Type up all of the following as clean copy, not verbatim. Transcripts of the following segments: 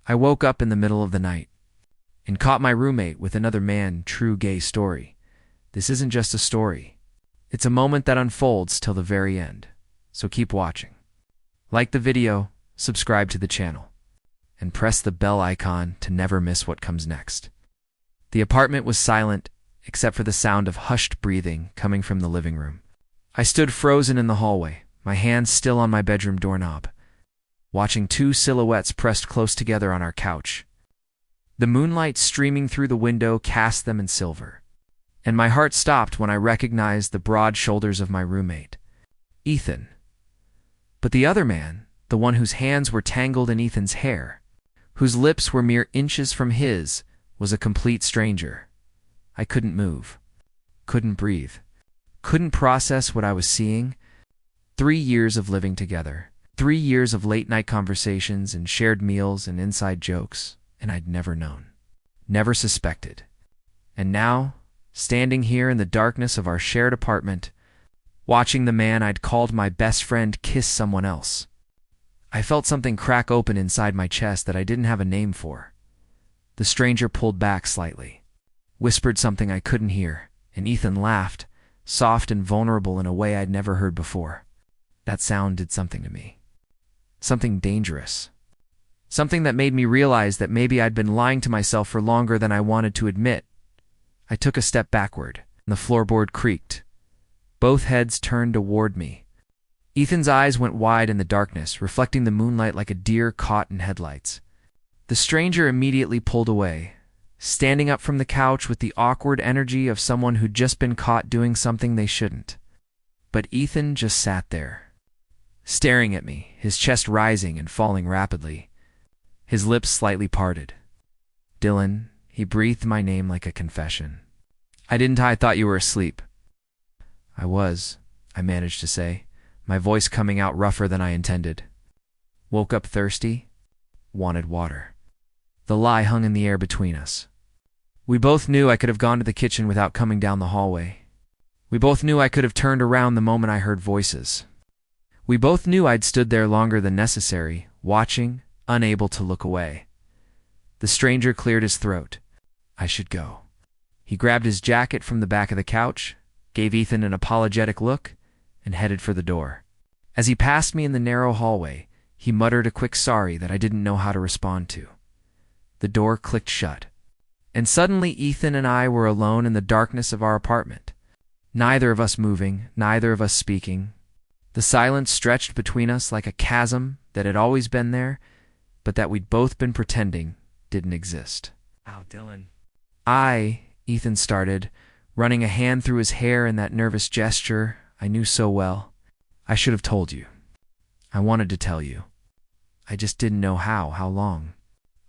I woke up in the middle of the night and caught my roommate with another man. True gay story. This isn't just a story. It's a moment that unfolds till the very end. So keep watching. Like the video, subscribe to the channel, and press the bell icon to never miss what comes next. The apartment was silent except for the sound of hushed breathing coming from the living room. I stood frozen in the hallway, my hands still on my bedroom doorknob, watching two silhouettes pressed close together on our couch. The moonlight streaming through the window cast them in silver, and my heart stopped when I recognized the broad shoulders of my roommate, Ethan. But the other man, the one whose hands were tangled in Ethan's hair, whose lips were mere inches from his, was a complete stranger. I couldn't move, couldn't breathe, couldn't process what I was seeing. 3 years of living together, 3 years of late-night conversations and shared meals and inside jokes, and I'd never known, never suspected. And now, standing here in the darkness of our shared apartment, watching the man I'd called my best friend kiss someone else, I felt something crack open inside my chest that I didn't have a name for. The stranger pulled back slightly, whispered something I couldn't hear, and Ethan laughed, soft and vulnerable in a way I'd never heard before. That sound did something to me. Something dangerous. Something that made me realize that maybe I'd been lying to myself for longer than I wanted to admit. I took a step backward, and the floorboard creaked. Both heads turned toward me. Ethan's eyes went wide in the darkness, reflecting the moonlight like a deer caught in headlights. The stranger immediately pulled away, standing up from the couch with the awkward energy of someone who'd just been caught doing something they shouldn't. But Ethan just sat there, staring at me, his chest rising and falling rapidly, his lips slightly parted. "Dylan," he breathed my name like a confession. I thought you were asleep." "I was," I managed to say, my voice coming out rougher than I intended. "Woke up thirsty, wanted water." The lie hung in the air between us. We both knew I could have gone to the kitchen without coming down the hallway. We both knew I could have turned around the moment I heard voices. We both knew I'd stood there longer than necessary, watching, unable to look away. The stranger cleared his throat. I should go. He grabbed his jacket from the back of the couch, gave Ethan an apologetic look, and headed for the door. As he passed me in the narrow hallway, he muttered a quick sorry that I didn't know how to respond to. The door clicked shut, and suddenly Ethan and I were alone in the darkness of our apartment. Neither of us moving, neither of us speaking. The silence stretched between us like a chasm that had always been there, but that we'd both been pretending didn't exist. "Ow, Dylan." Ethan started, running a hand through his hair in that nervous gesture I knew so well. "I should have told you. I wanted to tell you. I just didn't know how long."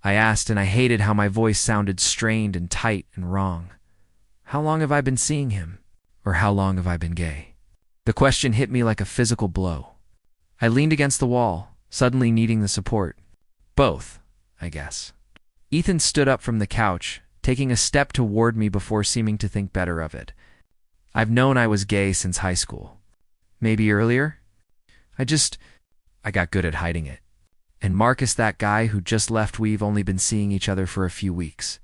I asked, and I hated how my voice sounded strained and tight and wrong. How long have I been seeing him? Or how long have I been gay? The question hit me like a physical blow. I leaned against the wall, suddenly needing the support. Both, I guess. Ethan stood up from the couch, taking a step toward me before seeming to think better of it. I've known I was gay since high school. Maybe earlier? I got good at hiding it. And Marcus, that guy who just left, we've only been seeing each other for a few weeks.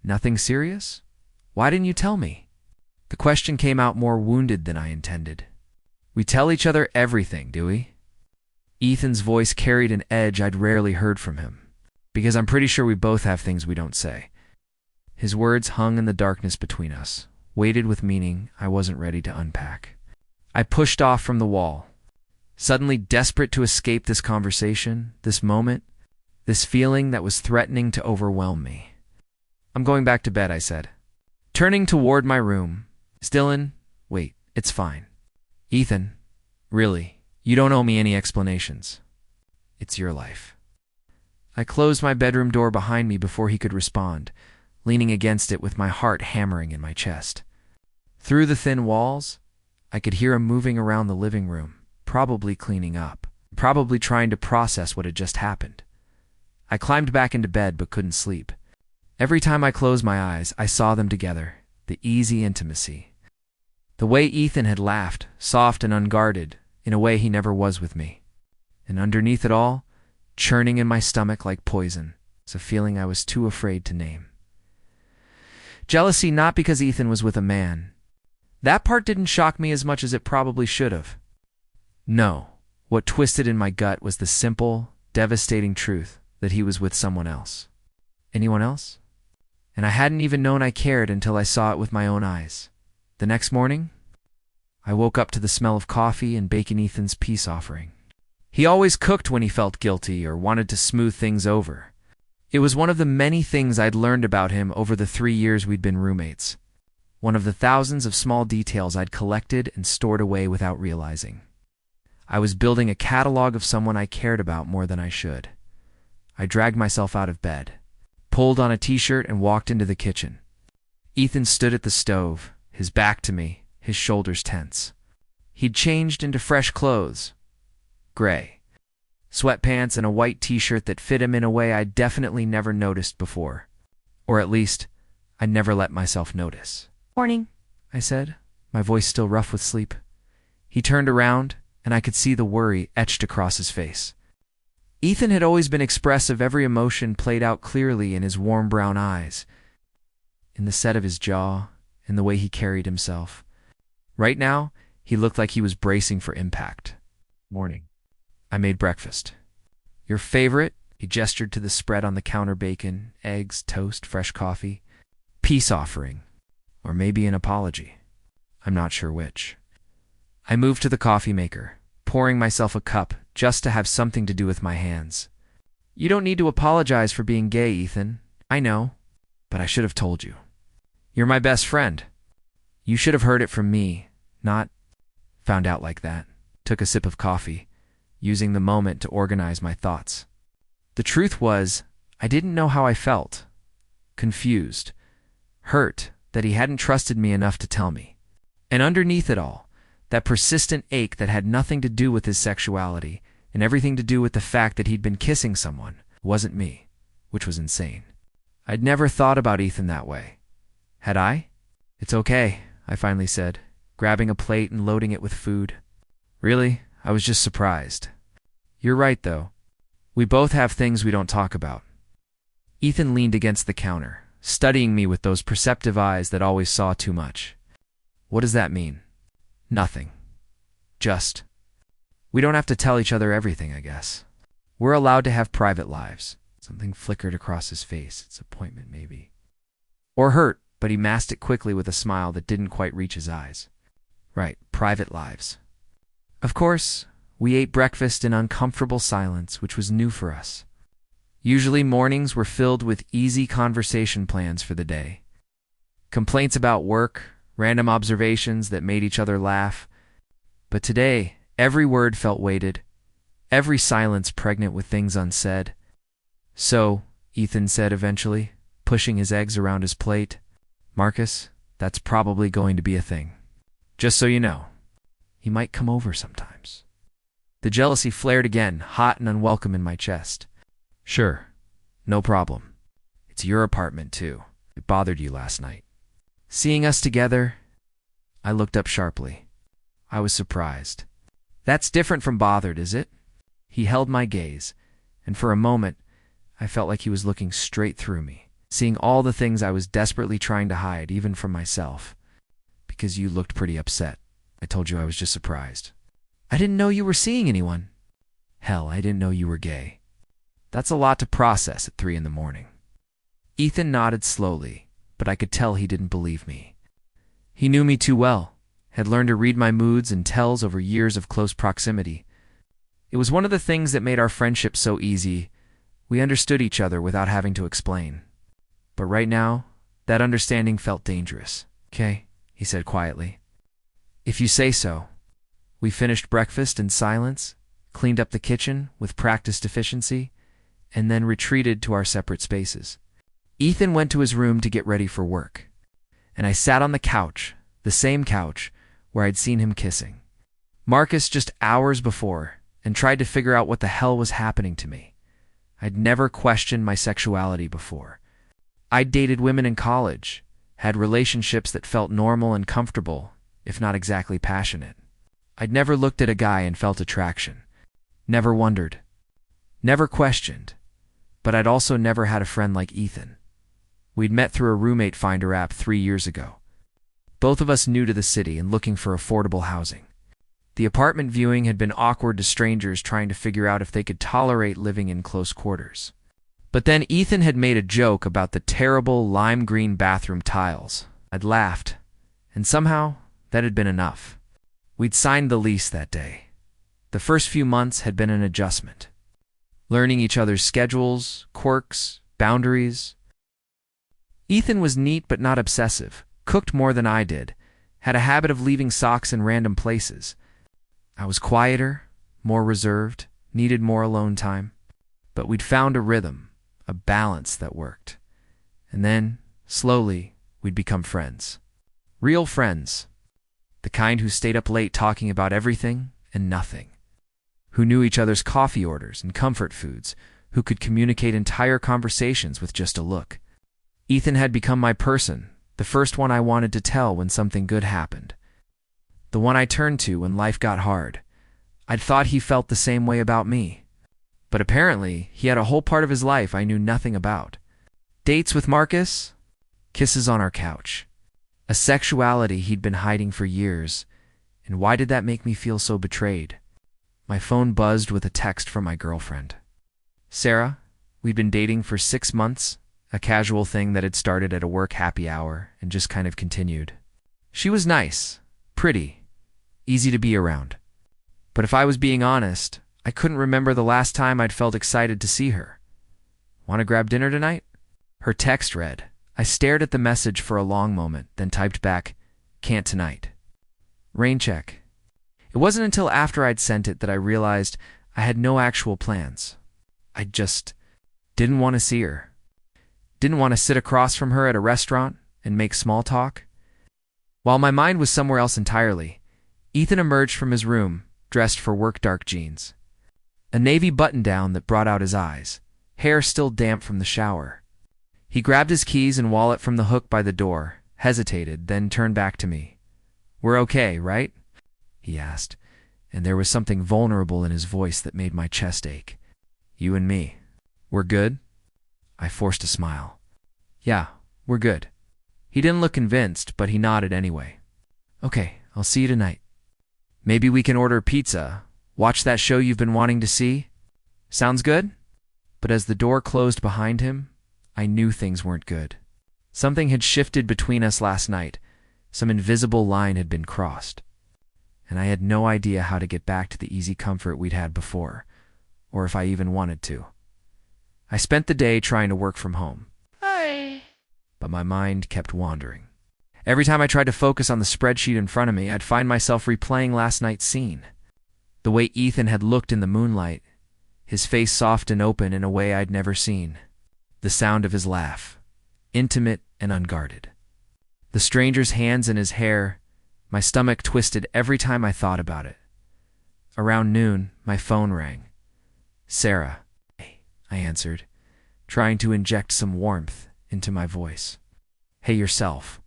Nothing serious? Why didn't you tell me? The question came out more wounded than I intended. We tell each other everything, do we? Ethan's voice carried an edge I'd rarely heard from him, because I'm pretty sure we both have things we don't say. His words hung in the darkness between us, weighted with meaning I wasn't ready to unpack. I pushed off from the wall, suddenly desperate to escape this conversation, this moment, this feeling that was threatening to overwhelm me. "I'm going back to bed," I said, turning toward my room. "Dylan, wait, it's fine." "Ethan, really, you don't owe me any explanations. It's your life." I closed my bedroom door behind me before he could respond, leaning against it with my heart hammering in my chest. Through the thin walls, I could hear him moving around the living room, probably cleaning up, probably trying to process what had just happened. I climbed back into bed but couldn't sleep. Every time I closed my eyes, I saw them together, the easy intimacy. The way Ethan had laughed, soft and unguarded, in a way he never was with me. And underneath it all, churning in my stomach like poison, It's a feeling I was too afraid to name. Jealousy not because Ethan was with a man. That part didn't shock me as much as it probably should have. No, what twisted in my gut was the simple, devastating truth that he was with someone else. Anyone else? And I hadn't even known I cared until I saw it with my own eyes. The next morning, I woke up to the smell of coffee and bacon Ethan's peace offering. He always cooked when he felt guilty or wanted to smooth things over. It was one of the many things I'd learned about him over the 3 years we'd been roommates. One of the thousands of small details I'd collected and stored away without realizing. I was building a catalog of someone I cared about more than I should. I dragged myself out of bed, pulled on a t-shirt, and walked into the kitchen. Ethan stood at the stove, his back to me, his shoulders tense. He'd changed into fresh clothes. Gray. Sweatpants and a white t-shirt that fit him in a way I'd definitely never noticed before. Or at least, I'd never let myself notice. "Morning," I said, my voice still rough with sleep. He turned around, and I could see the worry etched across his face. Ethan had always been expressive, every emotion played out clearly in his warm brown eyes, in the set of his jaw, in the way he carried himself. Right now, he looked like he was bracing for impact. "Morning." I made breakfast. "Your favorite?" He gestured to the spread on the counter: bacon, eggs, toast, fresh coffee. "Peace offering. Or maybe an apology. I'm not sure which." I moved to the coffee maker, pouring myself a cup just to have something to do with my hands. "You don't need to apologize for being gay, Ethan. I know, but I should have told you. You're my best friend. You should have heard it from me, not found out like that." Took a sip of coffee, using the moment to organize my thoughts. The truth was, I didn't know how I felt. Confused. Hurt that he hadn't trusted me enough to tell me. And underneath it all, that persistent ache that had nothing to do with his sexuality and everything to do with the fact that he'd been kissing someone, wasn't me, which was insane. I'd never thought about Ethan that way. Had I? "It's okay," I finally said, grabbing a plate and loading it with food. "Really? I was just surprised." "You're right, though. We both have things we don't talk about." Ethan leaned against the counter, studying me with those perceptive eyes that always saw too much. "What does that mean?" "Nothing. Just, we don't have to tell each other everything, I guess. We're allowed to have private lives." Something flickered across his face. Disappointment, maybe. Or hurt, but he masked it quickly with a smile that didn't quite reach his eyes. "Right, private lives." Of course, we ate breakfast in uncomfortable silence, which was new for us. Usually mornings were filled with easy conversation plans for the day. Complaints about work, random observations that made each other laugh. But today, every word felt weighted, every silence pregnant with things unsaid. "So," Ethan said eventually, pushing his eggs around his plate, "Marcus, that's probably going to be a thing. Just so you know, he might come over sometimes." The jealousy flared again, hot and unwelcome in my chest. "Sure, no problem. It's your apartment, too. It bothered you last night." Seeing us together, I looked up sharply. I was surprised. "That's different from bothered, is it?" He held my gaze, and for a moment, I felt like he was looking straight through me, seeing all the things I was desperately trying to hide, even from myself. "Because you looked pretty upset. I told you I was just surprised." "I didn't know you were seeing anyone." "Hell, I didn't know you were gay." That's a lot to process at 3 a.m. Ethan nodded slowly, but I could tell he didn't believe me. He knew me too well, had learned to read my moods and tells over years of close proximity. It was one of the things that made our friendship so easy. We understood each other without having to explain. But right now, that understanding felt dangerous. "Okay," he said quietly. "If you say so." We finished breakfast in silence, cleaned up the kitchen with practiced efficiency, and then retreated to our separate spaces. Ethan went to his room to get ready for work, and I sat on the couch, the same couch, where I'd seen him kissing Marcus just hours before, and tried to figure out what the hell was happening to me. I'd never questioned my sexuality before. I'd dated women in college, had relationships that felt normal and comfortable, if not exactly passionate. I'd never looked at a guy and felt attraction. Never wondered. Never questioned. but I'd also never had a friend like Ethan. We'd met through a roommate finder app 3 years ago. Both of us new to the city and looking for affordable housing. The apartment viewing had been awkward to strangers trying to figure out if they could tolerate living in close quarters. But then Ethan had made a joke about the terrible lime green bathroom tiles. I'd laughed, and somehow that had been enough. We'd signed the lease that day. The first few months had been an adjustment. Learning each other's schedules, quirks, boundaries. Ethan was neat but not obsessive, cooked more than I did, had a habit of leaving socks in random places. I was quieter, more reserved, needed more alone time. But we'd found a rhythm, a balance that worked. And then, slowly, we'd become friends. Real friends. The kind who stayed up late talking about everything and nothing. Who knew each other's coffee orders and comfort foods, who could communicate entire conversations with just a look. Ethan had become my person, the first one I wanted to tell when something good happened. The one I turned to when life got hard. I'd thought he felt the same way about me. But apparently, he had a whole part of his life I knew nothing about. Dates with Marcus, kisses on our couch. A sexuality he'd been hiding for years. And why did that make me feel so betrayed? My phone buzzed with a text from my girlfriend. Sarah, we'd been dating for 6 months, a casual thing that had started at a work happy hour and just kind of continued. She was nice, pretty, easy to be around. But if I was being honest, I couldn't remember the last time I'd felt excited to see her. Want to grab dinner tonight? Her text read. I stared at the message for a long moment, then typed back, can't tonight. Rain check. It wasn't until after I'd sent it that I realized I had no actual plans. I just didn't want to see her. Didn't want to sit across from her at a restaurant and make small talk. While my mind was somewhere else entirely, Ethan emerged from his room, dressed for work dark jeans. A navy button-down that brought out his eyes, hair still damp from the shower. He grabbed his keys and wallet from the hook by the door, hesitated, then turned back to me. We're okay, right? He asked, and there was something vulnerable in his voice that made my chest ache. You and me. We're good? I forced a smile. Yeah, we're good. He didn't look convinced, but he nodded anyway. Okay, I'll see you tonight. Maybe we can order pizza, watch that show you've been wanting to see? Sounds good? But as the door closed behind him, I knew things weren't good. Something had shifted between us last night. Some invisible line had been crossed. And I had no idea how to get back to the easy comfort we'd had before, or if I even wanted to. I spent the day trying to work from home. But my mind kept wandering. Every time I tried to focus on the spreadsheet in front of me, I'd find myself replaying last night's scene. The way Ethan had looked in the moonlight, his face soft and open in a way I'd never seen. The sound of his laugh, intimate and unguarded. The stranger's hands in his hair, my stomach twisted every time I thought about it. Around noon, my phone rang. Sarah, I answered, trying to inject some warmth into my voice. Hey, yourself.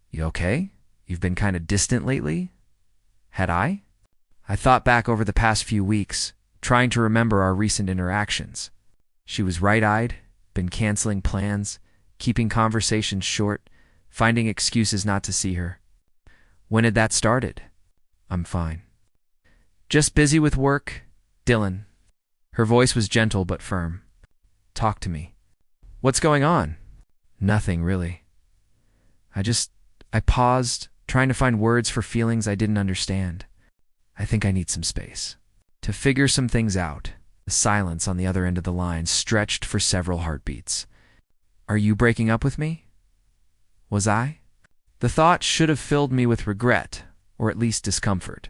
You okay? You've been kind of distant lately? Had I? I thought back over the past few weeks, trying to remember our recent interactions. She was right-eyed, been canceling plans, keeping conversations short, finding excuses not to see her. When had that started? I'm fine. Just busy with work, Dylan. Her voice was gentle but firm. Talk to me. What's going on? Nothing, really. I paused, trying to find words for feelings I didn't understand. I think I need some space. To figure some things out. The silence on the other end of the line stretched for several heartbeats. Are you breaking up with me? Was I? The thought should have filled me with regret, or at least discomfort.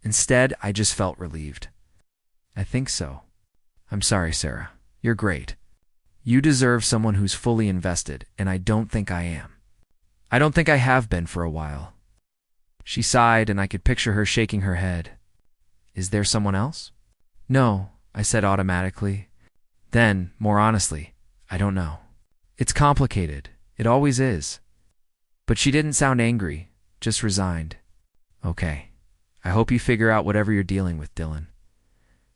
Instead, I just felt relieved. I think so. I'm sorry, Sarah. You're great. You deserve someone who's fully invested, and I don't think I am. I don't think I have been for a while. She sighed, and I could picture her shaking her head. Is there someone else? No, I said automatically. Then, more honestly, I don't know. It's complicated. It always is. But she didn't sound angry, just resigned. Okay. I hope you figure out whatever you're dealing with, Dylan.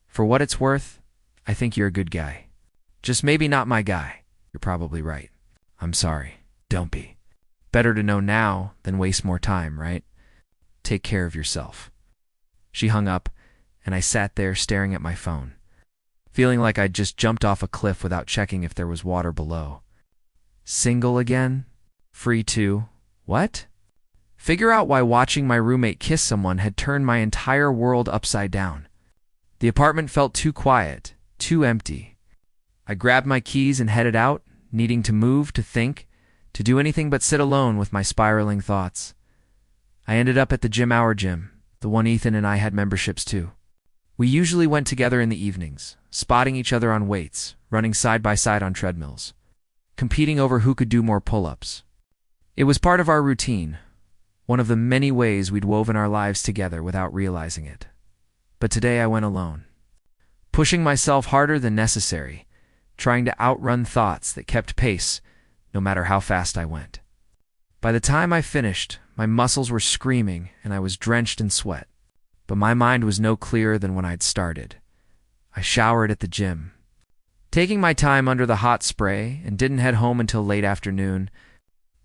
For what it's worth, I think you're a good guy. Just maybe not my guy. You're probably right. I'm sorry. Don't be. Better to know now than waste more time, right? Take care of yourself. She hung up, and I sat there staring at my phone, feeling like I'd just jumped off a cliff without checking if there was water below. Single again? Free too? What? Figure out why watching my roommate kiss someone had turned my entire world upside down. The apartment felt too quiet, too empty. I grabbed my keys and headed out, needing to move, to think, to do anything but sit alone with my spiraling thoughts. I ended up at the Our Gym, the one Ethan and I had memberships to. We usually went together in the evenings, spotting each other on weights, running side by side on treadmills, competing over who could do more pull-ups. It was part of our routine, one of the many ways we'd woven our lives together without realizing it. But today I went alone, pushing myself harder than necessary, trying to outrun thoughts that kept pace no matter how fast I went. By the time I finished, my muscles were screaming and I was drenched in sweat. But my mind was no clearer than when I'd started. I showered at the gym, taking my time under the hot spray, and didn't head home until late afternoon.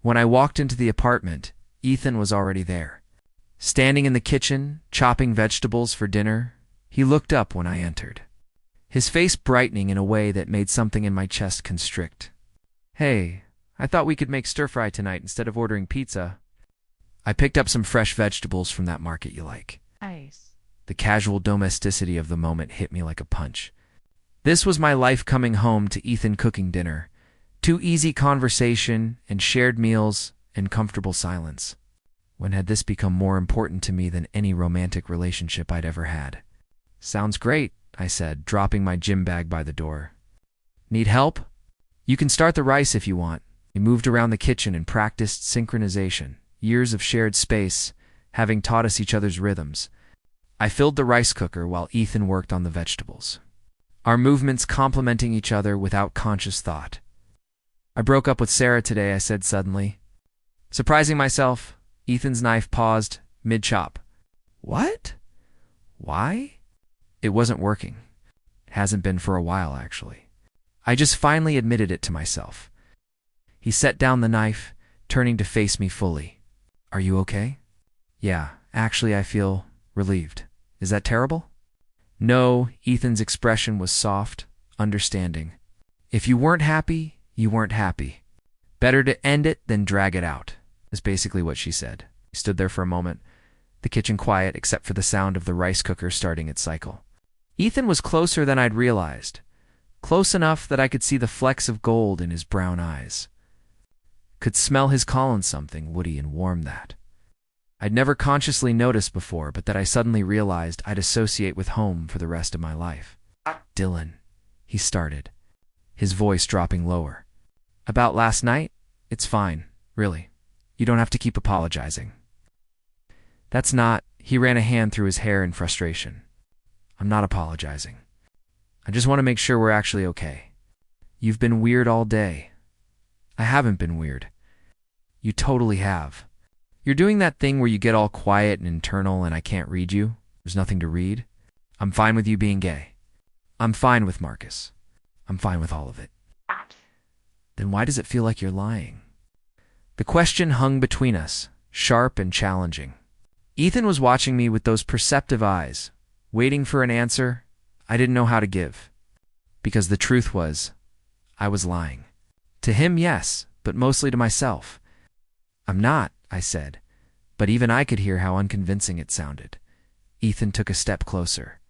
When I walked into the apartment, Ethan was already there. Standing in the kitchen, chopping vegetables for dinner, he looked up when I entered, his face brightening in a way that made something in my chest constrict. "Hey, I thought we could make stir-fry tonight instead of ordering pizza." I picked up some fresh vegetables from that market you like. Nice. The casual domesticity of the moment hit me like a punch. This was my life coming home to Ethan cooking dinner. Too easy conversation and shared meals and comfortable silence. When had this become more important to me than any romantic relationship I'd ever had? "Sounds great," I said, dropping my gym bag by the door. "Need help? You can start the rice if you want." We moved around the kitchen and practiced synchronization, years of shared space having taught us each other's rhythms. I filled the rice cooker while Ethan worked on the vegetables, our movements complementing each other without conscious thought. "I broke up with Sarah today," I said suddenly. Surprising myself, Ethan's knife paused mid-chop. "What? Why?" It wasn't working. It hasn't been for a while, actually. I just finally admitted it to myself. He set down the knife, turning to face me fully. "Are you okay?" "Yeah, actually I feel relieved. Is that terrible?" "No," Ethan's expression was soft, understanding. "If you weren't happy, you weren't happy. Better to end it than drag it out," is basically what she said. We stood there for a moment, the kitchen quiet except for the sound of the rice cooker starting its cycle. Ethan was closer than I'd realized, close enough that I could see the flecks of gold in his brown eyes. Could smell his calling something woody and warm that I'd never consciously noticed before, but that I suddenly realized I'd associate with home for the rest of my life. "Dylan," he started, his voice dropping lower. "About last night? It's fine, really. You don't have to keep apologizing." "That's not..." He ran a hand through his hair in frustration. "I'm not apologizing. I just want to make sure we're actually okay. You've been weird all day." "I haven't been weird." "You totally have. You're doing that thing where you get all quiet and internal and I can't read you. There's nothing to read. I'm fine with you being gay. I'm fine with Marcus. I'm fine with all of it." "Then why does it feel like you're lying?" The question hung between us, sharp and challenging. Ethan was watching me with those perceptive eyes, waiting for an answer I didn't know how to give. Because the truth was, I was lying. To him, yes, but mostly to myself. "I'm not," I said, but even I could hear how unconvincing it sounded. Ethan took a step closer.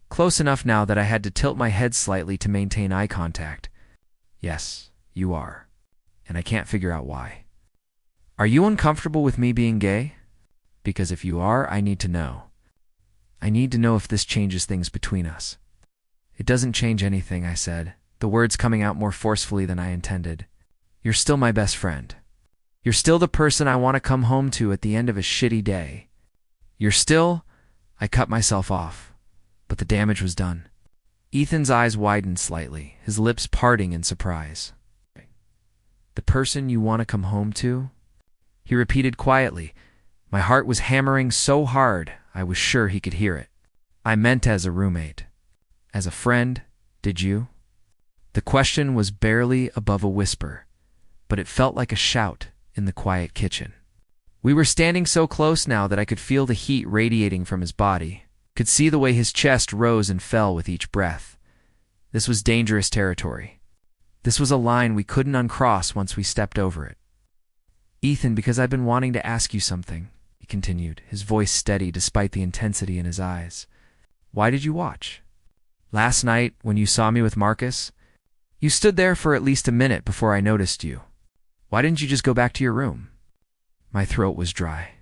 Close enough now that I had to tilt my head slightly to maintain eye contact. "Yes, you are, and I can't figure out why." "Are you uncomfortable with me being gay? Because if you are, I need to know. I need to know if this changes things between us." "It doesn't change anything," I said, the words coming out more forcefully than I intended. "You're still my best friend. You're still the person I want to come home to at the end of a shitty day. You're still..." I cut myself off, but the damage was done. Ethan's eyes widened slightly, his lips parting in surprise. "The person you want to come home to?" He repeated quietly. My heart was hammering so hard I was sure he could hear it. "I meant as a roommate. As a friend, did you?" The question was barely above a whisper, but it felt like a shout in the quiet kitchen. We were standing so close now that I could feel the heat radiating from his body, could see the way his chest rose and fell with each breath. This was dangerous territory. This was a line we couldn't uncross once we stepped over it. "Ethan, because I've been wanting to ask you something," he continued, his voice steady despite the intensity in his eyes. "Why did you watch? Last night, when you saw me with Marcus, you stood there for at least a minute before I noticed you. Why didn't you just go back to your room?" My throat was dry.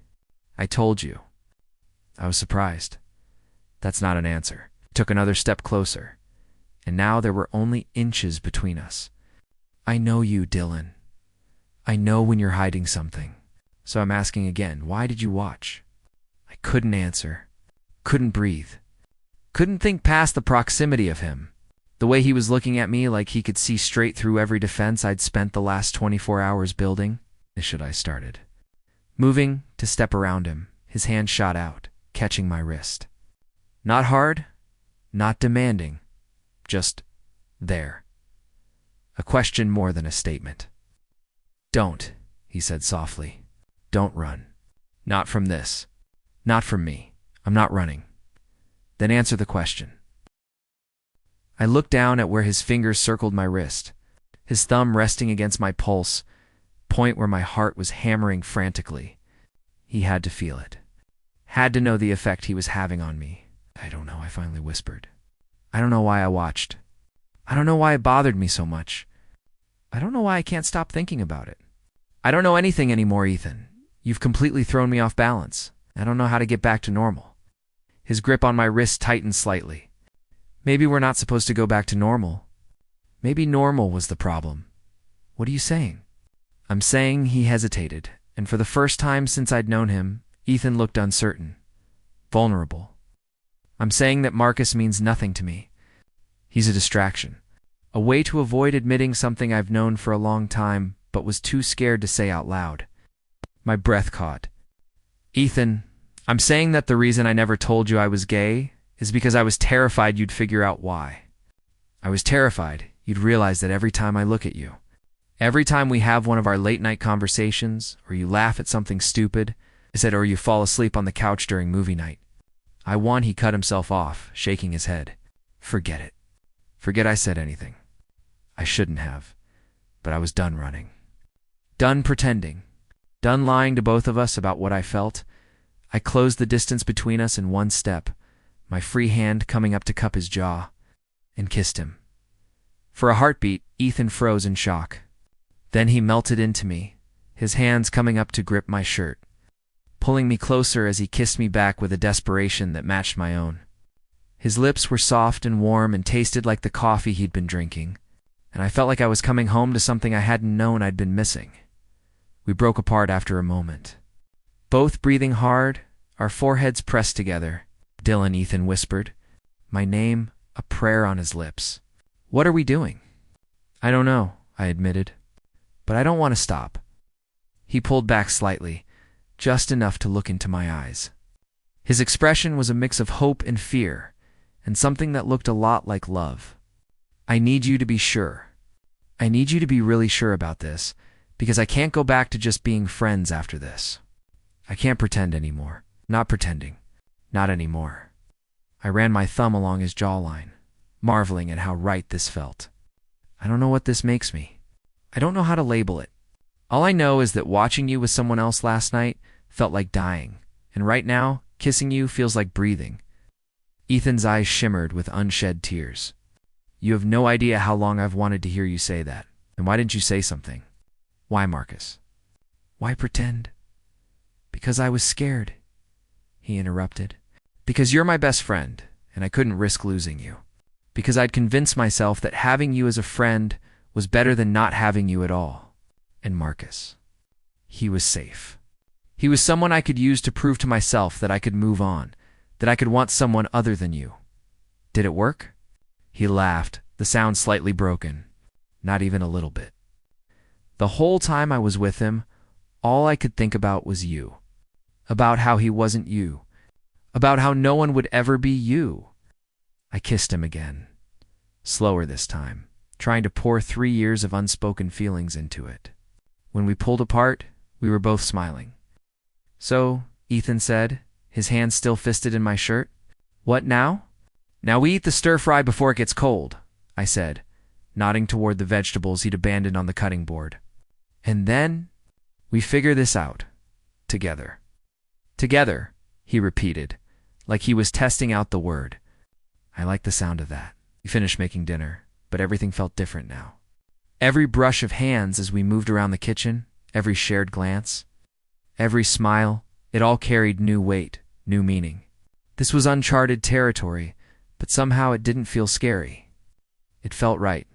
"I told you." I was surprised. That's not an answer. I took another step closer, and now there were only inches between us. "I know you, Dylan. I know when you're hiding something. So I'm asking again, why did you watch?" I couldn't answer. Couldn't breathe. Couldn't think past the proximity of him. The way he was looking at me like he could see straight through every defense I'd spent the last 24 hours building. I started. Moving to step around him, his hand shot out, catching my wrist. Not hard, not demanding, just there. A question more than a statement. "Don't," he said softly. "Don't run. Not from this. Not from me. I'm not running." "Then answer the question." I looked down at where his fingers circled my wrist, his thumb resting against my pulse, point where my heart was hammering frantically. He had to feel it. Had to know the effect he was having on me. "I don't know," I finally whispered. "I don't know why I watched. I don't know why it bothered me so much. I don't know why I can't stop thinking about it. I don't know anything anymore, Ethan. You've completely thrown me off balance. I don't know how to get back to normal." His grip on my wrist tightened slightly. "Maybe we're not supposed to go back to normal. Maybe normal was the problem." "What are you saying?" I'm saying he hesitated, and for the first time since I'd known him, Ethan looked uncertain, vulnerable. "I'm saying that Marcus means nothing to me. He's a distraction, a way to avoid admitting something I've known for a long time but was too scared to say out loud." My breath caught. "Ethan, I'm saying that the reason I never told you I was gay is because I was terrified you'd figure out why. I was terrified you'd realize that every time I look at you, every time we have one of our late-night conversations, or you laugh at something stupid, or you fall asleep on the couch during movie night." He cut himself off, shaking his head. "Forget it. Forget I said anything. I shouldn't have. But I was done running. Done pretending. Done lying to both of us about what I felt. I closed the distance between us in one step, my free hand coming up to cup his jaw, and kissed him. For a heartbeat, Ethan froze in shock. Then he melted into me, his hands coming up to grip my shirt, pulling me closer as he kissed me back with a desperation that matched my own. His lips were soft and warm and tasted like the coffee he'd been drinking, and I felt like I was coming home to something I hadn't known I'd been missing. We broke apart after a moment. Both breathing hard, our foreheads pressed together. "Dylan," Ethan whispered, my name a prayer on his lips. "What are we doing?" "I don't know," I admitted, "but I don't want to stop." He pulled back slightly, just enough to look into my eyes. His expression was a mix of hope and fear, and something that looked a lot like love. "I need you to be sure. I need you to be really sure about this, because I can't go back to just being friends after this. I can't pretend anymore. Not pretending. Not anymore." I ran my thumb along his jawline, marveling at how right this felt. I don't know what this makes me. I don't know how to label it. All I know is that watching you with someone else last night felt like dying, and right now, kissing you feels like breathing. Ethan's eyes shimmered with unshed tears. "You have no idea how long I've wanted to hear you say that. And why didn't you say something?" "Why, Marcus?" "Why pretend?" "Because I was scared," he interrupted. "Because you're my best friend, and I couldn't risk losing you. Because I'd convinced myself that having you as a friend was better than not having you at all. And Marcus, he was safe. He was someone I could use to prove to myself that I could move on, that I could want someone other than you. Did it work?" He laughed, the sound slightly broken. "Not even a little bit. The whole time I was with him, all I could think about was you. About how he wasn't you. About how no one would ever be you." I kissed him again. Slower this time, trying to pour 3 years of unspoken feelings into it. When we pulled apart, we were both smiling. "So," Ethan said, his hand still fisted in my shirt. "What now?" "Now we eat the stir-fry before it gets cold," I said, nodding toward the vegetables he'd abandoned on the cutting board. "And then we figure this out. Together." "Together," he repeated, like he was testing out the word. I liked the sound of that. We finished making dinner, but everything felt different now. Every brush of hands as we moved around the kitchen, every shared glance, every smile, it all carried new weight, new meaning. This was uncharted territory, but somehow it didn't feel scary. It felt right.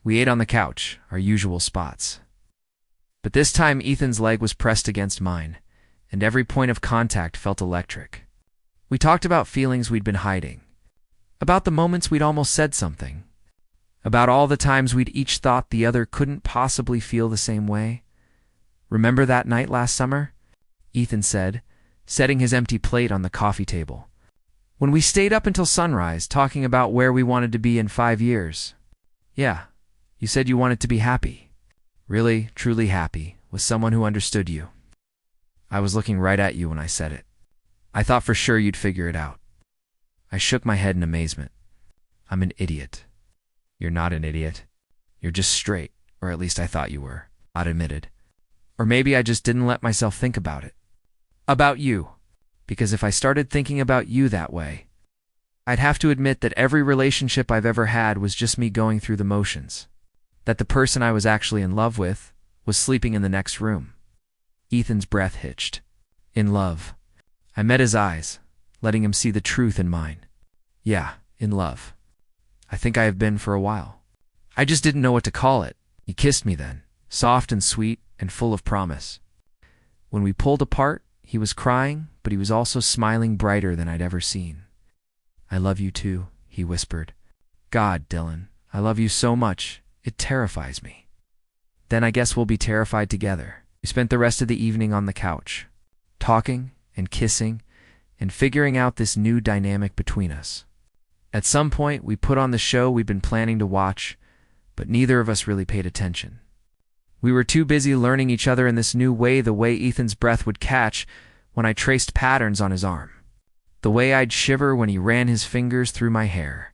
We ate on the couch, our usual spots. But this time Ethan's leg was pressed against mine, and every point of contact felt electric. We talked about feelings we'd been hiding, about the moments we'd almost said something, about all the times we'd each thought the other couldn't possibly feel the same way. "Remember that night last summer?" Ethan said, setting his empty plate on the coffee table. "When we stayed up until sunrise talking about where we wanted to be in 5 years. Yeah, you said you wanted to be happy. Really, truly happy, with someone who understood you. I was looking right at you when I said it. I thought for sure you'd figure it out." I shook my head in amazement. "I'm an idiot." "You're not an idiot. You're just straight, or at least I thought you were," I admitted. "Or maybe I just didn't let myself think about it. About you. Because if I started thinking about you that way, I'd have to admit that every relationship I've ever had was just me going through the motions. That the person I was actually in love with was sleeping in the next room." Ethan's breath hitched. "In love." I met his eyes, letting him see the truth in mine. "Yeah, in love. I think I have been for a while. I just didn't know what to call it." He kissed me then, soft and sweet and full of promise. When we pulled apart, he was crying, but he was also smiling brighter than I'd ever seen. "I love you too," he whispered. "God, Dylan, I love you so much, it terrifies me." "Then I guess we'll be terrified together." We spent the rest of the evening on the couch, talking and kissing and figuring out this new dynamic between us. At some point, we put on the show we'd been planning to watch, but neither of us really paid attention. We were too busy learning each other in this new way, the way Ethan's breath would catch when I traced patterns on his arm, the way I'd shiver when he ran his fingers through my hair,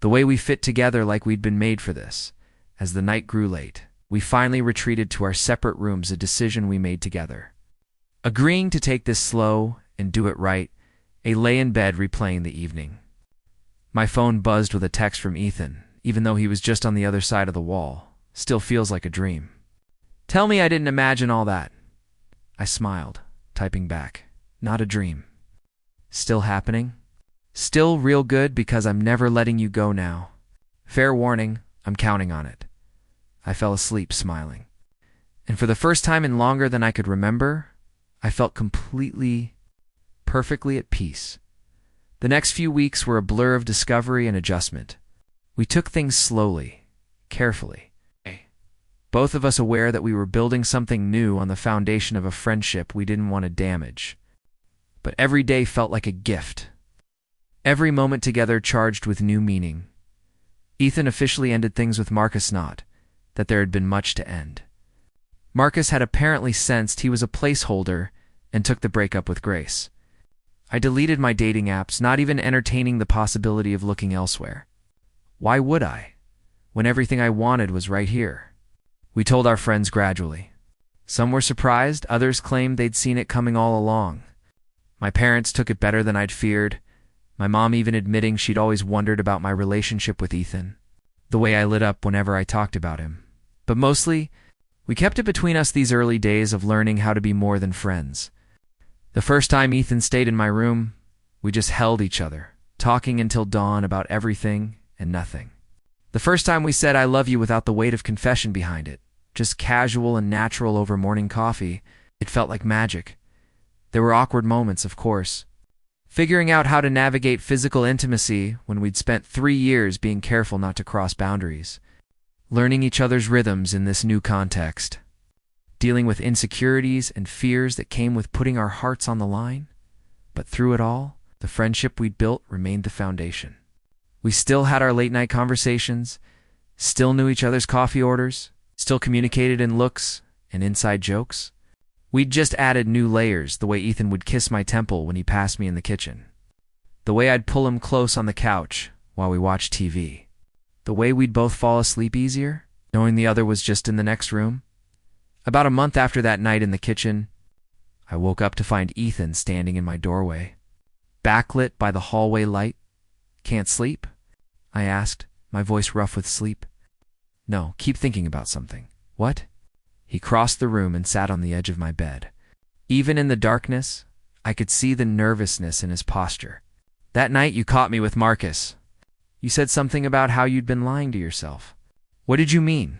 the way we fit together like we'd been made for this. As the night grew late, we finally retreated to our separate rooms, a decision we made together. Agreeing to take this slow and do it right, I lay in bed replaying the evening. My phone buzzed with a text from Ethan, even though he was just on the other side of the wall. Still feels like a dream. "Tell me I didn't imagine all that." I smiled, typing back, "Not a dream. Still happening? Still real good because I'm never letting you go now. Fair warning, I'm counting on it." I fell asleep smiling. And for the first time in longer than I could remember, I felt completely, perfectly at peace. The next few weeks were a blur of discovery and adjustment. We took things slowly, carefully. Both of us aware that we were building something new on the foundation of a friendship we didn't want to damage. But every day felt like a gift. Every moment together charged with new meaning. Ethan officially ended things with Marcus, not that there had been much to end. Marcus had apparently sensed he was a placeholder and took the breakup with grace. I deleted my dating apps, not even entertaining the possibility of looking elsewhere. Why would I, when everything I wanted was right here? We told our friends gradually. Some were surprised, others claimed they'd seen it coming all along. My parents took it better than I'd feared, my mom even admitting she'd always wondered about my relationship with Ethan, the way I lit up whenever I talked about him. But mostly, we kept it between us these early days of learning how to be more than friends. The first time Ethan stayed in my room, we just held each other, talking until dawn about everything and nothing. The first time we said "I love you" without the weight of confession behind it, just casual and natural over morning coffee, it felt like magic. There were awkward moments, of course. Figuring out how to navigate physical intimacy when we'd spent 3 years being careful not to cross boundaries. Learning each other's rhythms in this new context. Dealing with insecurities and fears that came with putting our hearts on the line. But through it all, the friendship we'd built remained the foundation. We still had our late-night conversations, Still knew each other's coffee orders, still communicated in looks and inside jokes. We'd just added new layers, the way Ethan would kiss my temple when he passed me in the kitchen. The way I'd pull him close on the couch while we watched TV. The way we'd both fall asleep easier, knowing the other was just in the next room. About a month after that night in the kitchen, I woke up to find Ethan standing in my doorway, backlit by the hallway light. "Can't sleep?" I asked, my voice rough with sleep. "No, keep thinking about something." "What?" He crossed the room and sat on the edge of my bed. Even in the darkness, I could see the nervousness in his posture. "That night you caught me with Marcus. You said something about how you'd been lying to yourself. What did you mean?"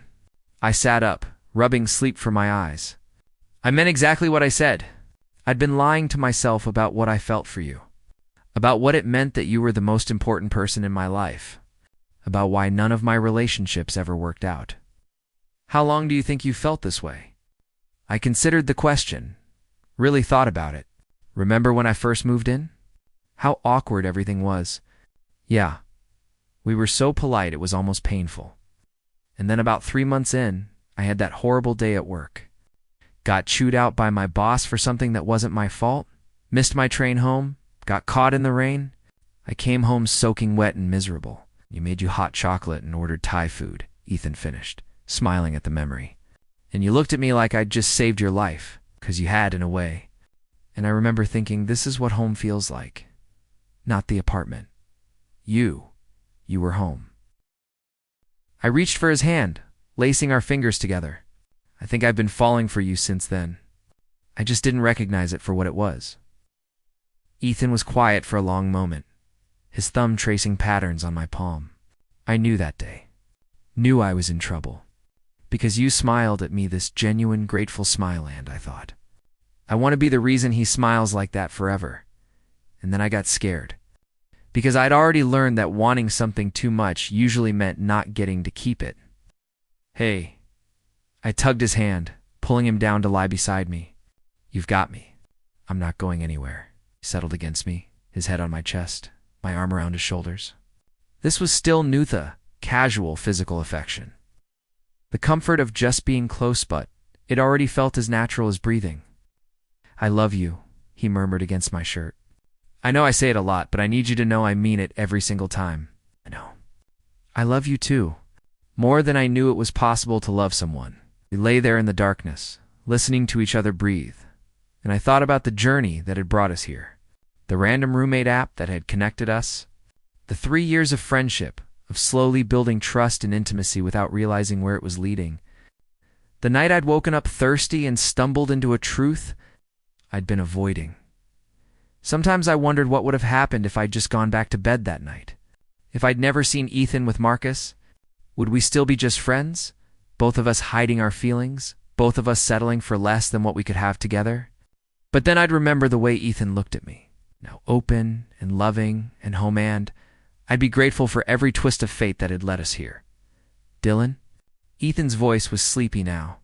I sat up, rubbing sleep from my eyes. "I meant exactly what I said. I'd been lying to myself about what I felt for you. About what it meant that you were the most important person in my life. About why none of my relationships ever worked out." "How long do you think you felt this way?" I considered the question, really thought about it. "Remember when I first moved in? How awkward everything was." "Yeah. We were so polite it was almost painful. And then about 3 months in, I had that horrible day at work. Got chewed out by my boss for something that wasn't my fault, missed my train home, got caught in the rain. I came home soaking wet and miserable. You made you hot chocolate and ordered Thai food," Ethan finished, smiling at the memory. "And you looked at me like I'd just saved your life, 'cause you had in a way. And I remember thinking, this is what home feels like. Not the apartment. You were home." I reached for his hand, lacing our fingers together. "I think I've been falling for you since then. I just didn't recognize it for what it was." Ethan was quiet for a long moment, his thumb tracing patterns on my palm. I knew that day. Knew I was in trouble. Because you smiled at me this genuine, grateful smile, and I thought, I want to be the reason he smiles like that forever. And then I got scared. Because I'd already learned that wanting something too much usually meant not getting to keep it. "Hey." I tugged his hand, pulling him down to lie beside me. "You've got me. I'm not going anywhere." He settled against me, his head on my chest, my arm around his shoulders. This was still Nutha, casual physical affection. The comfort of just being close, but it already felt as natural as breathing. "I love you," he murmured against my shirt. "I know I say it a lot, but I need you to know I mean it every single time." "I know." "I love you too. More than I knew it was possible to love someone." We lay there in the darkness, listening to each other breathe, and I thought about the journey that had brought us here. The random roommate app that had connected us. The 3 years of friendship, of slowly building trust and intimacy without realizing where it was leading. The night I'd woken up thirsty and stumbled into a truth I'd been avoiding. Sometimes I wondered what would have happened if I'd just gone back to bed that night. If I'd never seen Ethan with Marcus, would we still be just friends? Both of us hiding our feelings, both of us settling for less than what we could have together? But then I'd remember the way Ethan looked at me, now open and loving and home-and. I'd be grateful for every twist of fate that had led us here. "Dylan?" Ethan's voice was sleepy now,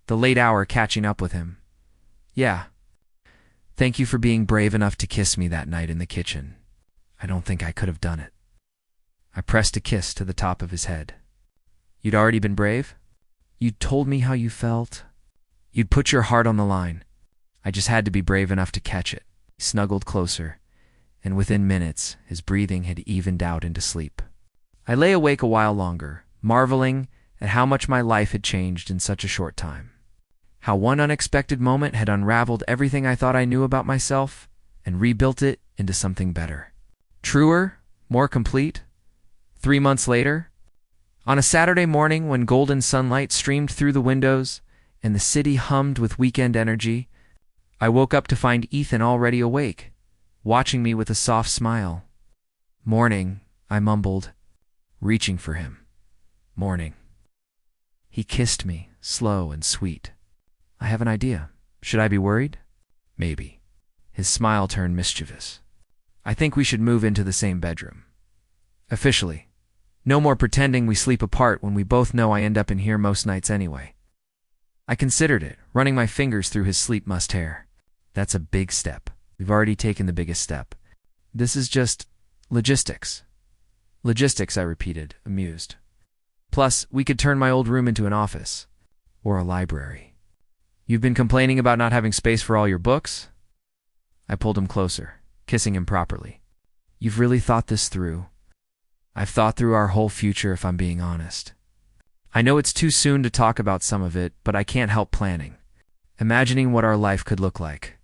the late hour catching up with him. "Yeah. Thank you for being brave enough to kiss me that night in the kitchen. I don't think I could have done it." I pressed a kiss to the top of his head. "You'd already been brave? You'd told me how you felt. You'd put your heart on the line. I just had to be brave enough to catch it." He snuggled closer, and within minutes, his breathing had evened out into sleep. I lay awake a while longer, marveling at how much my life had changed in such a short time. How one unexpected moment had unraveled everything I thought I knew about myself and rebuilt it into something better. Truer, more complete. 3 months later, on a Saturday morning when golden sunlight streamed through the windows and the city hummed with weekend energy, I woke up to find Ethan already awake, watching me with a soft smile. "Morning," I mumbled, reaching for him. "Morning." He kissed me, slow and sweet. "I have an idea. Should I be worried?" "Maybe." His smile turned mischievous. "I think we should move into the same bedroom. Officially. No more pretending we sleep apart when we both know I end up in here most nights anyway." I considered it, running my fingers through his sleep-mussed hair. "That's a big step. We've already taken the biggest step. This is just logistics." "Logistics," I repeated, amused. Plus, we could turn my old room into an office. Or a library. You've been complaining about not having space for all your books? I pulled him closer, kissing him properly. You've really thought this through. I've thought through our whole future, if I'm being honest. I know it's too soon to talk about some of it, but I can't help planning, imagining what our life could look like.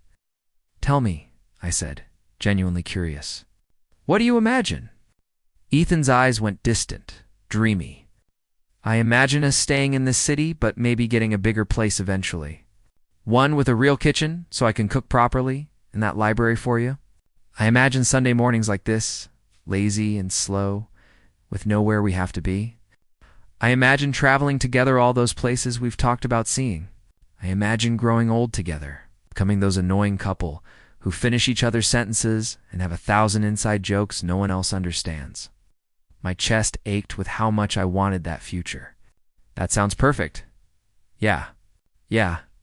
Tell me, I said, genuinely curious. What do you imagine? Ethan's eyes went distant, dreamy. I imagine us staying in this city, but maybe getting a bigger place eventually. One with a real kitchen, so I can cook properly, and that library for you. I imagine Sunday mornings like this, lazy and slow, with nowhere we have to be. I imagine traveling together all those places we've talked about seeing. I imagine growing old together, becoming those annoying couple who finish each other's sentences and have 1,000 inside jokes no one else understands. My chest ached with how much I wanted that future. That sounds perfect. Yeah,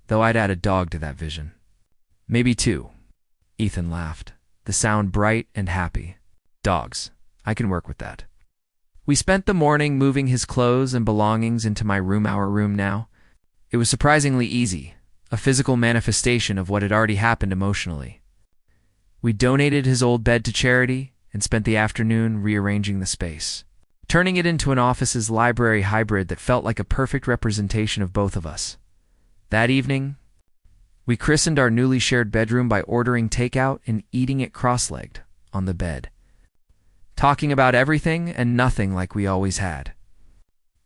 though I'd add a dog to that vision. Maybe two. Ethan laughed, the sound bright and happy. Dogs. I can work with that. We spent the morning moving his clothes and belongings into my room, our room now. It was surprisingly easy, a physical manifestation of what had already happened emotionally. We donated his old bed to charity and spent the afternoon rearranging the space, turning it into an office's library hybrid that felt like a perfect representation of both of us. That evening, we christened our newly shared bedroom by ordering takeout and eating it cross-legged on the bed, talking about everything and nothing like we always had.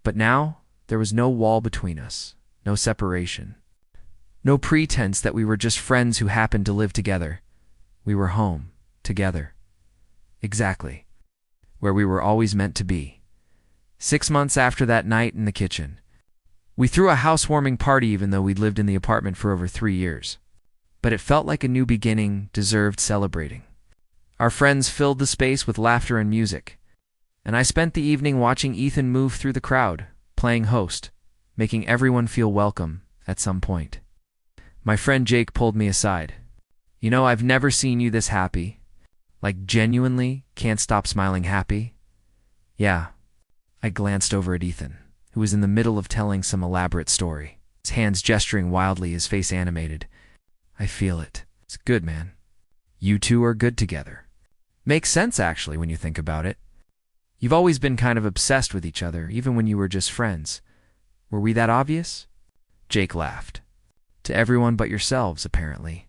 But now, there was no wall between us, no separation, no pretense that we were just friends who happened to live together. We were home, together. Exactly. Where we were always meant to be. 6 months after that night in the kitchen, we threw a housewarming party even though we'd lived in the apartment for over 3 years. But it felt like a new beginning deserved celebrating. Our friends filled the space with laughter and music, and I spent the evening watching Ethan move through the crowd, playing host, making everyone feel welcome at some point. My friend Jake pulled me aside. You know, I've never seen you this happy. Like genuinely can't stop smiling happy. Yeah. I glanced over at Ethan, who was in the middle of telling some elaborate story, his hands gesturing wildly, his face animated. I feel it. It's good, man. You two are good together. Makes sense, actually, when you think about it. You've always been kind of obsessed with each other, even when you were just friends. Were we that obvious? Jake laughed. To everyone but yourselves, apparently.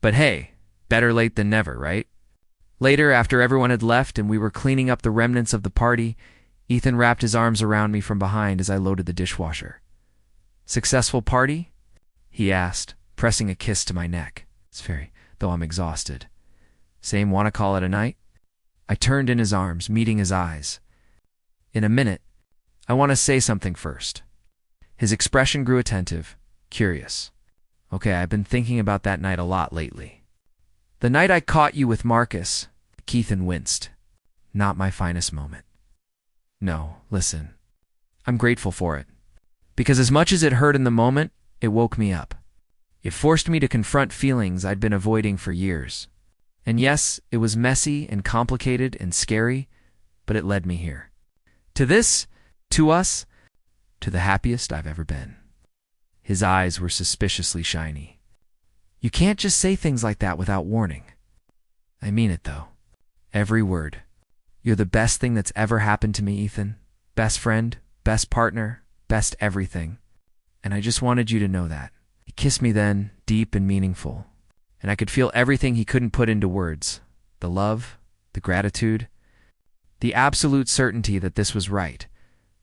But hey, better late than never, right? Later, after everyone had left and we were cleaning up the remnants of the party, Ethan wrapped his arms around me from behind as I loaded the dishwasher. Successful party? He asked, pressing a kiss to my neck. It's very, though I'm exhausted. Same wanna call it a night? I turned in his arms, meeting his eyes. In a minute, I want to say something first. His expression grew attentive, curious. Okay, I've been thinking about that night a lot lately. The night I caught you with Marcus, Ethan winced. Not my finest moment. No, listen. I'm grateful for it. Because as much as it hurt in the moment, it woke me up. It forced me to confront feelings I'd been avoiding for years. And yes, it was messy and complicated and scary, but it led me here. To this, to us, to the happiest I've ever been. His eyes were suspiciously shiny. You can't just say things like that without warning. I mean it, though. Every word. You're the best thing that's ever happened to me, Ethan. Best friend, best partner, best everything. And I just wanted you to know that. He kissed me then, deep and meaningful. And I could feel everything he couldn't put into words. The love, the gratitude, the absolute certainty that this was right.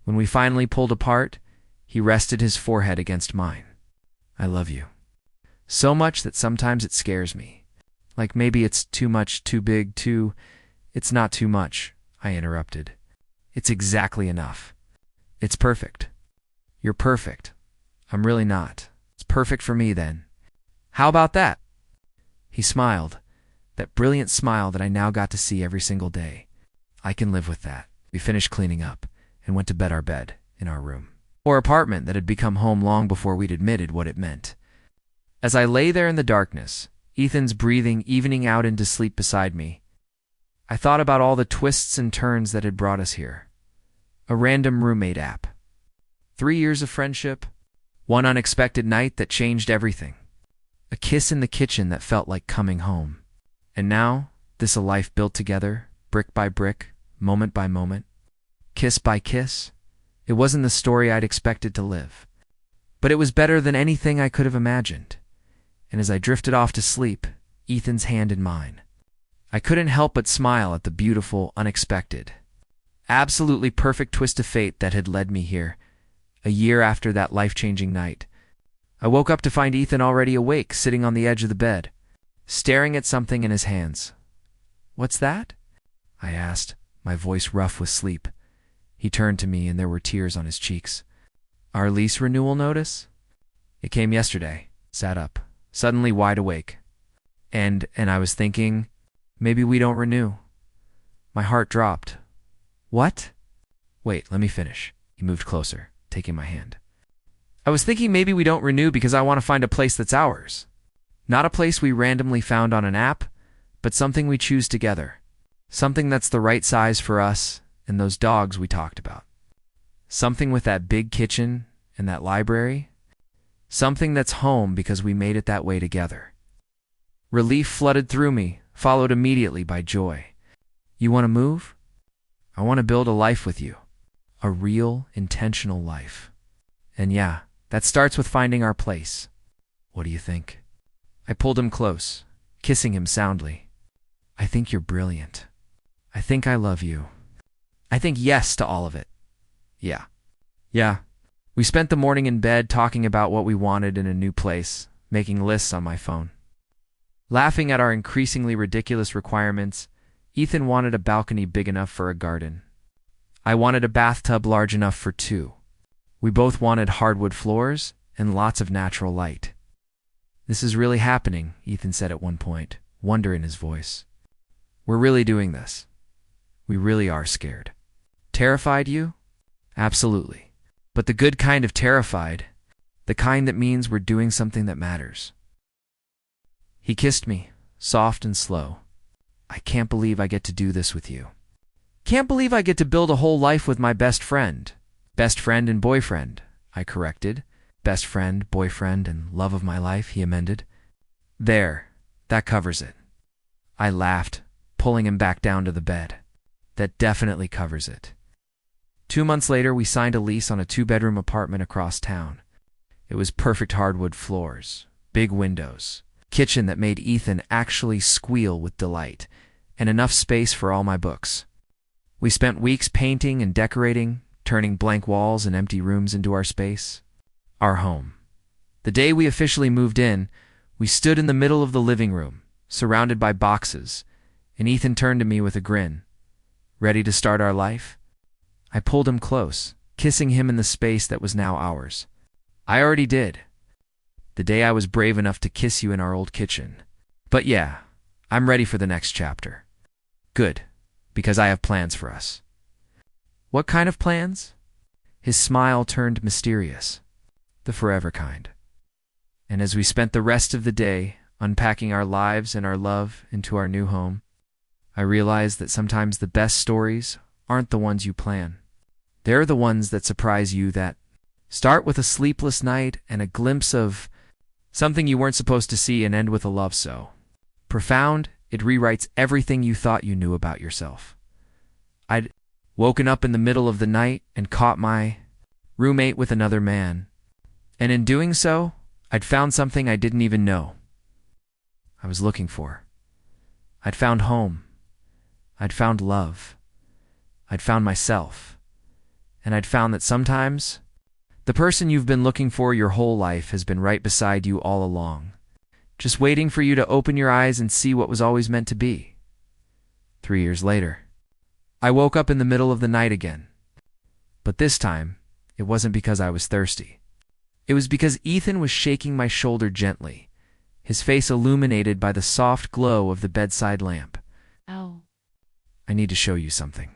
When we finally pulled apart, he rested his forehead against mine. I love you. So much that sometimes it scares me. Like maybe it's too much, too big, too... It's not too much, I interrupted. It's exactly enough. It's perfect. You're perfect. I'm really not. It's perfect for me then. How about that? He smiled, that brilliant smile that I now got to see every single day. I can live with that. We finished cleaning up and went to bed our bed in our room, or apartment that had become home long before we'd admitted what it meant. As I lay there in the darkness, Ethan's breathing evening out into sleep beside me, I thought about all the twists and turns that had brought us here. A random roommate app. 3 years of friendship. One unexpected night that changed everything. A kiss in the kitchen that felt like coming home. And now, this a life built together, brick by brick, moment by moment, kiss by kiss. It wasn't the story I'd expected to live. But it was better than anything I could have imagined. And as I drifted off to sleep, Ethan's hand in mine, I couldn't help but smile at the beautiful, unexpected, absolutely perfect twist of fate that had led me here, a year after that life-changing night. I woke up to find Ethan already awake, sitting on the edge of the bed, staring at something in his hands. "What's that?" I asked, my voice rough with sleep. He turned to me and there were tears on his cheeks. "Our lease renewal notice? It came yesterday." Sat up, suddenly wide awake. And I was thinking, maybe we don't renew. My heart dropped. "What?" "Wait, let me finish." He moved closer, taking my hand. "I was thinking maybe we don't renew because I want to find a place that's ours. Not a place we randomly found on an app, but something we choose together. Something that's the right size for us and those dogs we talked about. Something with that big kitchen and that library. Something that's home because we made it that way together." Relief flooded through me, followed immediately by joy. "You want to move? I want to build a life with you. A real, intentional life. And yeah, that starts with finding our place. What do you think?" I pulled him close, kissing him soundly. "I think you're brilliant. I think I love you. I think yes to all of it. Yeah." Yeah. We spent the morning in bed talking about what we wanted in a new place, making lists on my phone. Laughing at our increasingly ridiculous requirements, Ethan wanted a balcony big enough for a garden. I wanted a bathtub large enough for two. We both wanted hardwood floors and lots of natural light. "This is really happening," Ethan said at one point, wonder in his voice. "We're really doing this. We really are scared." "Terrified you?" "Absolutely. But the good kind of terrified. The kind that means we're doing something that matters." He kissed me, soft and slow. "I can't believe I get to do this with you. Can't believe I get to build a whole life with my best friend." "Best friend and boyfriend," I corrected. "Best friend, boyfriend, and love of my life," he amended. "There, that covers it." I laughed, pulling him back down to the bed. "That definitely covers it." 2 months later, we signed a lease on a 2-bedroom apartment across town. It was perfect hardwood floors, big windows, kitchen that made Ethan actually squeal with delight, and enough space for all my books. We spent weeks painting and decorating, turning blank walls and empty rooms into our space, our home. The day we officially moved in, we stood in the middle of the living room, surrounded by boxes, and Ethan turned to me with a grin. "Ready to start our life?" I pulled him close, kissing him in the space that was now ours. "I already did. The day I was brave enough to kiss you in our old kitchen. But yeah, I'm ready for the next chapter." "Good, because I have plans for us." "What kind of plans?" His smile turned mysterious. "The forever kind." And as we spent the rest of the day unpacking our lives and our love into our new home, I realized that sometimes the best stories aren't the ones you plan. They're the ones that surprise you, that start with a sleepless night and a glimpse of something you weren't supposed to see and end with a love so profound it rewrites everything you thought you knew about yourself. I'd woken up in the middle of the night and caught my roommate with another man. And in doing so, I'd found something I didn't even know I was looking for. I'd found home. I'd found love. I'd found myself. And I'd found that sometimes the person you've been looking for your whole life has been right beside you all along, just waiting for you to open your eyes and see what was always meant to be. 3 years later, I woke up in the middle of the night again. But this time, it wasn't because I was thirsty. It was because Ethan was shaking my shoulder gently, his face illuminated by the soft glow of the bedside lamp. "Oh." "I need to show you something."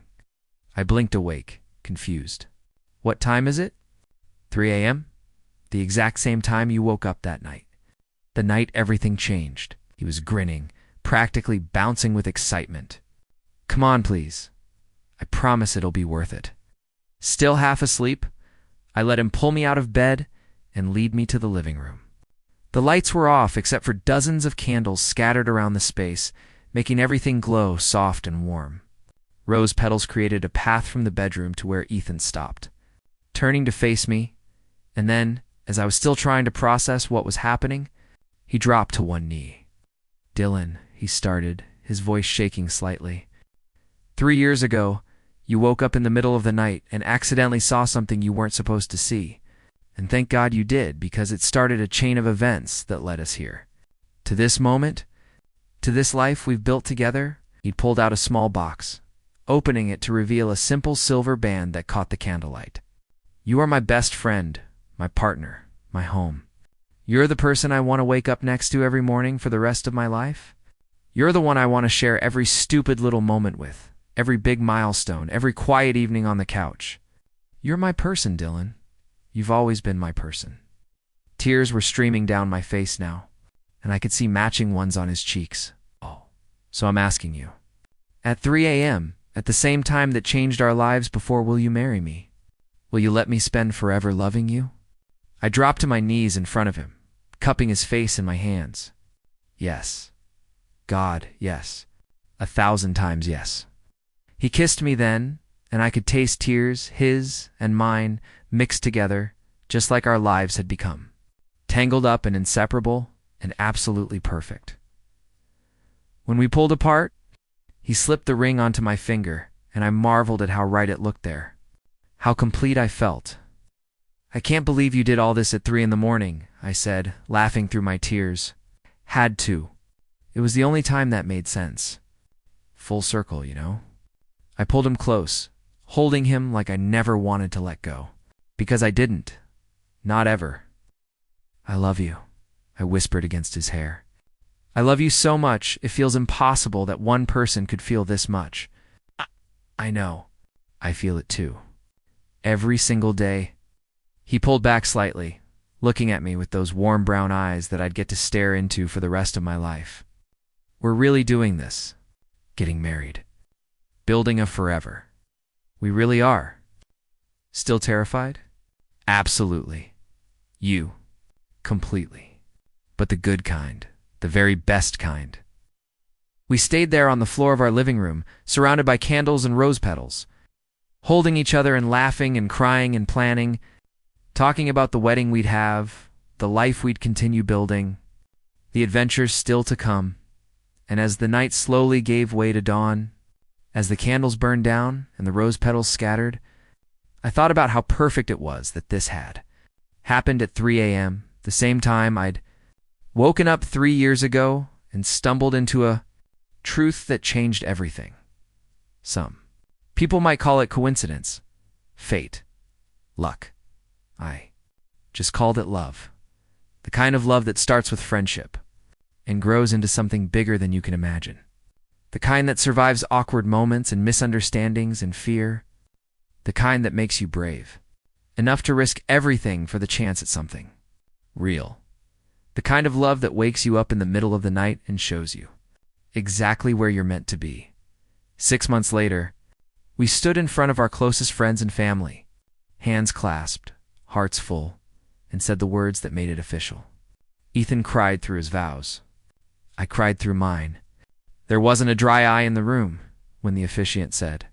I blinked awake, confused. "What time is it?" 3 a.m.? The exact same time you woke up that night. The night everything changed. He was grinning, practically bouncing with excitement. "Come on, please. I promise it'll be worth it." Still half asleep, I let him pull me out of bed and lead me to the living room. The lights were off except for dozens of candles scattered around the space, making everything glow soft and warm. Rose petals created a path from the bedroom to where Ethan stopped, turning to face me, and then, as I was still trying to process what was happening, he dropped to one knee. "Dylan," he started, his voice shaking slightly. "3 years ago, you woke up in the middle of the night and accidentally saw something you weren't supposed to see. And thank God you did, because it started a chain of events that led us here. To this moment, to this life we've built together." He'd pulled out a small box, opening it to reveal a simple silver band that caught the candlelight. "You are my best friend, my partner, my home. You're the person I want to wake up next to every morning for the rest of my life. You're the one I want to share every stupid little moment with, every big milestone, every quiet evening on the couch. You're my person, Dylan. You've always been my person." Tears were streaming down my face now, and I could see matching ones on his cheeks. "Oh, so I'm asking you, at 3 a.m., at the same time that changed our lives before, will you marry me? Will you let me spend forever loving you?" I dropped to my knees in front of him, cupping his face in my hands. "Yes. God, yes. 1,000 times yes." He kissed me then, and I could taste tears, his and mine, mixed together, just like our lives had become, tangled up and inseparable and absolutely perfect. When we pulled apart, he slipped the ring onto my finger, and I marveled at how right it looked there, how complete I felt. "I can't believe you did all this at 3 in the morning, I said, laughing through my tears. "Had to. It was the only time that made sense. Full circle, you know." I pulled him close, holding him like I never wanted to let go. Because I didn't. Not ever. "I love you," I whispered against his hair. "I love you so much, it feels impossible that one person could feel this much." I know. I feel it too. Every single day." He pulled back slightly, looking at me with those warm brown eyes that I'd get to stare into for the rest of my life. "We're really doing this. Getting married. Building a forever. We really are." "Still terrified?" "Absolutely. You. Completely. But the good kind. The very best kind." We stayed there on the floor of our living room, surrounded by candles and rose petals, holding each other and laughing and crying and planning, talking about the wedding we'd have, the life we'd continue building, the adventures still to come. And as the night slowly gave way to dawn, as the candles burned down and the rose petals scattered, I thought about how perfect it was that this had happened at 3 a.m., the same time I'd woken up 3 years ago and stumbled into a truth that changed everything. Some people might call it coincidence, fate, luck. I just called it love. The kind of love that starts with friendship and grows into something bigger than you can imagine. The kind that survives awkward moments and misunderstandings and fear. The kind that makes you brave, enough to risk everything for the chance at something real. The kind of love that wakes you up in the middle of the night and shows you exactly where you're meant to be. 6 months later, we stood in front of our closest friends and family, hands clasped, hearts full, and said the words that made it official. Ethan cried through his vows. I cried through mine. There wasn't a dry eye in the room when the officiant said,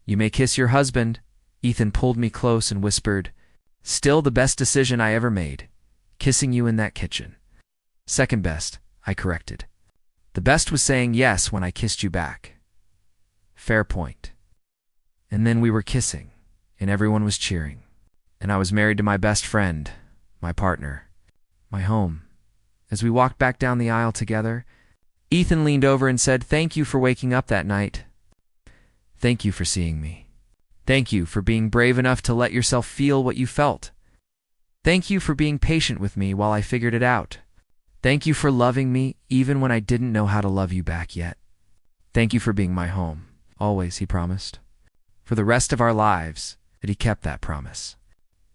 "You may kiss your husband." Ethan pulled me close and whispered, "Still the best decision I ever made, kissing you in that kitchen." "Second best," I corrected. "The best was saying yes when I kissed you back." Fair point. And then we were kissing, and everyone was cheering, and I was married to my best friend, my partner, my home. As we walked back down the aisle together, Ethan leaned over and said, "Thank you for waking up that night. Thank you for seeing me. Thank you for being brave enough to let yourself feel what you felt. Thank you for being patient with me while I figured it out. Thank you for loving me even when I didn't know how to love you back yet. Thank you for being my home, always," he promised. For the rest of our lives, that he kept that promise.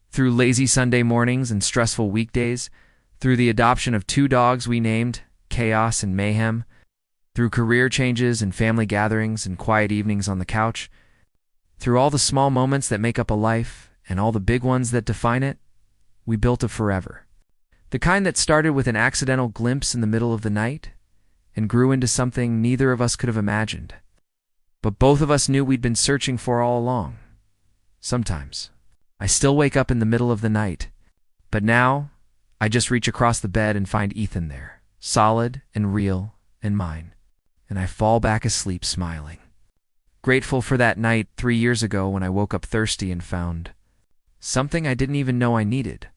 Through lazy Sunday mornings and stressful weekdays, through the adoption of 2 dogs we named Chaos and Mayhem, through career changes and family gatherings and quiet evenings on the couch, Through all the small moments that make up a life and all the big ones that define it, we built a forever. The kind that started with an accidental glimpse in the middle of the night and grew into something neither of us could have imagined. But both of us knew we'd been searching for all along. Sometimes I still wake up in the middle of the night, but now I just reach across the bed and find Ethan there, solid and real and mine, and I fall back asleep smiling. Grateful for that night 3 years ago when I woke up thirsty and found something I didn't even know I needed.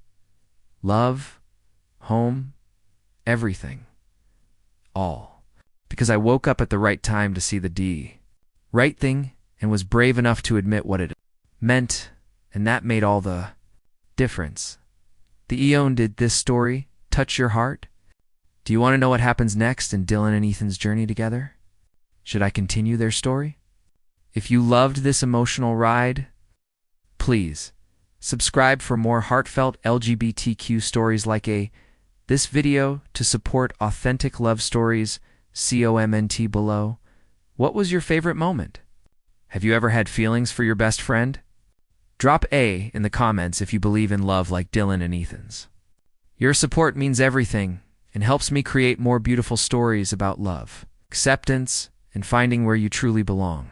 Love, home, everything. All. Because I woke up at the right time to see the right thing and was brave enough to admit what it meant, and that made all the difference. The Eon, did this story touch your heart? Do you want to know what happens next in Dylan and Ethan's journey together? Should I continue their story? If you loved this emotional ride, please subscribe for more heartfelt LGBTQ stories like this video to support authentic love stories. Comment below. What was your favorite moment? Have you ever had feelings for your best friend? Drop A in the comments if you believe in love like Dylan and Ethan's. Your support means everything and helps me create more beautiful stories about love, acceptance, and finding where you truly belong.